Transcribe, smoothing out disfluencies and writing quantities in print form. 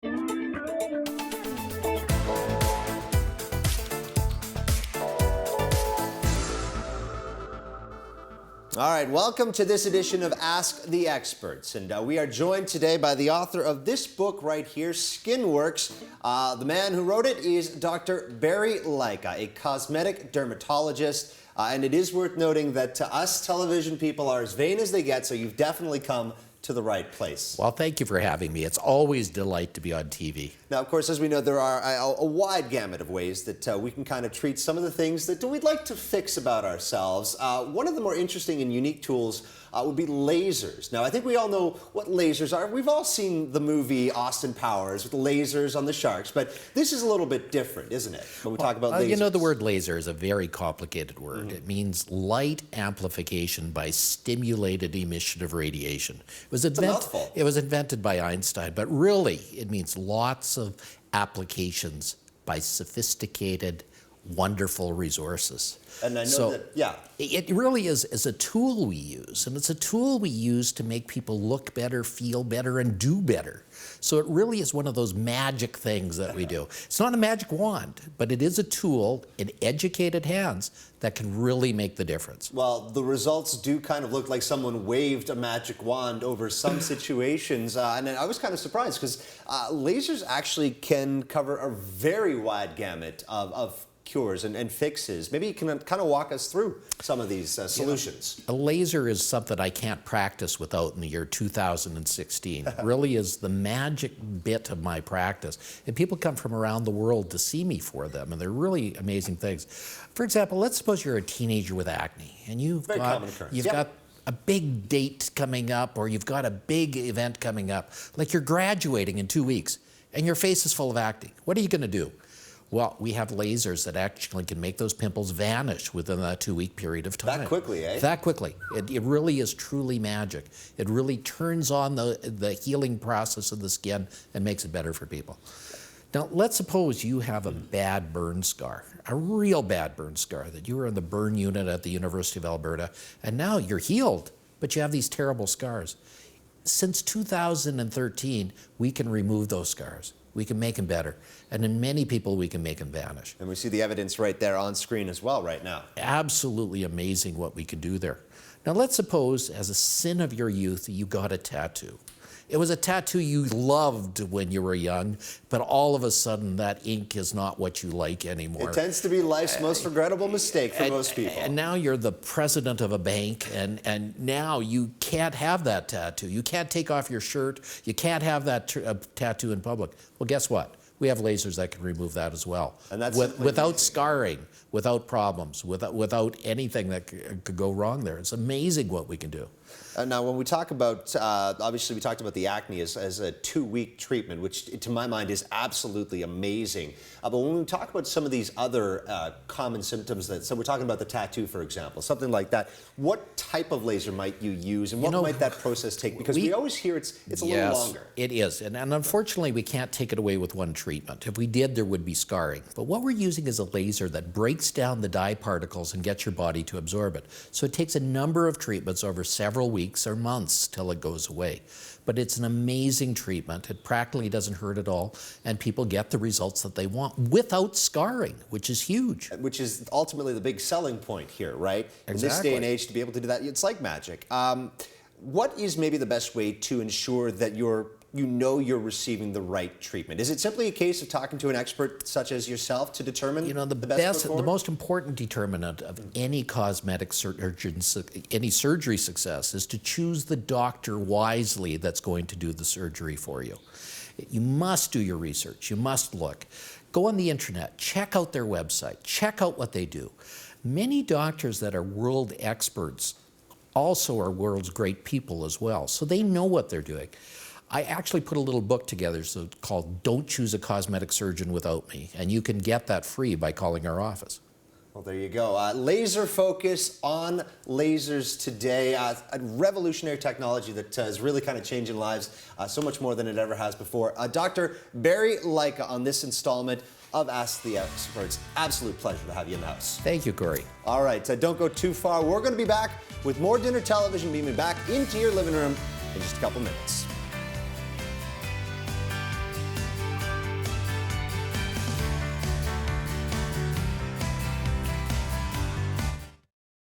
All right, welcome to this edition of Ask the Experts. And we are joined today by the author of this book right here, Skin Works. The man who wrote it is Dr. Barry Lycka, a cosmetic dermatologist. And it is worth noting that to us television people are as vain as they get, so you've definitely come to the right place. Well, thank you for having me. It's always a delight to be on TV. Now, of course, as we know, there are a wide gamut of ways that we can kind of treat some of the things that we'd like to fix about ourselves. One of the more interesting and unique tools would be lasers. Now, I think we all know what lasers are. We've all seen the movie Austin Powers with lasers on the sharks, but this is a little bit different, isn't it, when we talk about lasers? You know, the word laser is a very complicated word. It means light amplification by stimulated emission of radiation. It was invented by Einstein, but really it means lots of applications by sophisticated, wonderful resources. And I know that, yeah. It really is a tool we use, and it's a tool we use to make people look better, feel better, and do better. So it really is one of those magic things that we do. It's not a magic wand, but it is a tool in educated hands that can really make the difference. Well, the results do kind of look like someone waved a magic wand over some situations, and I was kind of surprised because lasers actually can cover a very wide gamut of cures and fixes. Maybe you can kind of walk us through some of these solutions. A laser is something I can't practice without in the year 2016. It really is the magic bit of my practice. And people come from around the world to see me for them, and they're really amazing things. For example, let's suppose you're a teenager with acne, and you've got a big date coming up, or you've got a big event coming up, like you're graduating in 2 weeks, and your face is full of acne. What are you going to do? Well, we have lasers that actually can make those pimples vanish within that 2-week period of time. That quickly, eh? That quickly. It really is truly magic. It really turns on the healing process of the skin and makes it better for people. Now, let's suppose you have a bad burn scar, a real bad burn scar, that you were in the burn unit at the University of Alberta, and now you're healed, but you have these terrible scars. Since 2013, we can remove those scars. We can make them better. And in many people, we can make them vanish. And we see the evidence right there on screen as well right now. Absolutely amazing what we can do there. Now, let's suppose, as a sin of your youth, you got a tattoo. It was a tattoo you loved when you were young, but all of a sudden that ink is not what you like anymore. It tends to be life's most regrettable mistake for most people. And now you're the president of a bank, and now you can't have that tattoo. You can't take off your shirt. You can't have that tattoo in public. Well, guess what? We have lasers that can remove that as well. And that's without scarring, without problems, without anything that could go wrong there. It's amazing what we can do. Now, when we talk about, obviously we talked about the acne as a 2-week treatment, which to my mind is absolutely amazing. But when we talk about some of these other common symptoms, so we're talking about the tattoo, for example, something like that, what type of laser might you use, and what might that process take? Because we always hear it's a little longer. It is, and unfortunately we can't take it away with one treatment. If we did, there would be scarring. But what we're using is a laser that breaks down the dye particles and gets your body to absorb it. So it takes a number of treatments over several weeks or months till it goes away. But it's an amazing treatment. It practically doesn't hurt at all, and people get the results that they want without scarring, which is huge. Which is ultimately the big selling point here, right? Exactly. In this day and age, to be able to do that, it's like magic. What is maybe the best way to ensure that you're receiving the right treatment? Is it simply a case of talking to an expert such as yourself to determine the most important determinant of any cosmetic any surgery success is to choose the doctor wisely that's going to do the surgery for you. You must do your research. You must look. Go on the internet, check out their website, check out what they do. Many doctors that are world experts also are world's great people as well, so they know what they're doing. I actually put a little book together called Don't Choose a Cosmetic Surgeon Without Me, and you can get that free by calling our office. Well, there you go. Laser focus on lasers today. A revolutionary technology that is really kind of changing lives so much more than it ever has before. Dr. Barry Lycka on this installment of Ask the Experts. Absolute pleasure to have you in the house. Thank you, Corey. All right, don't go too far. We're going to be back with more dinner television beaming back into your living room in just a couple minutes.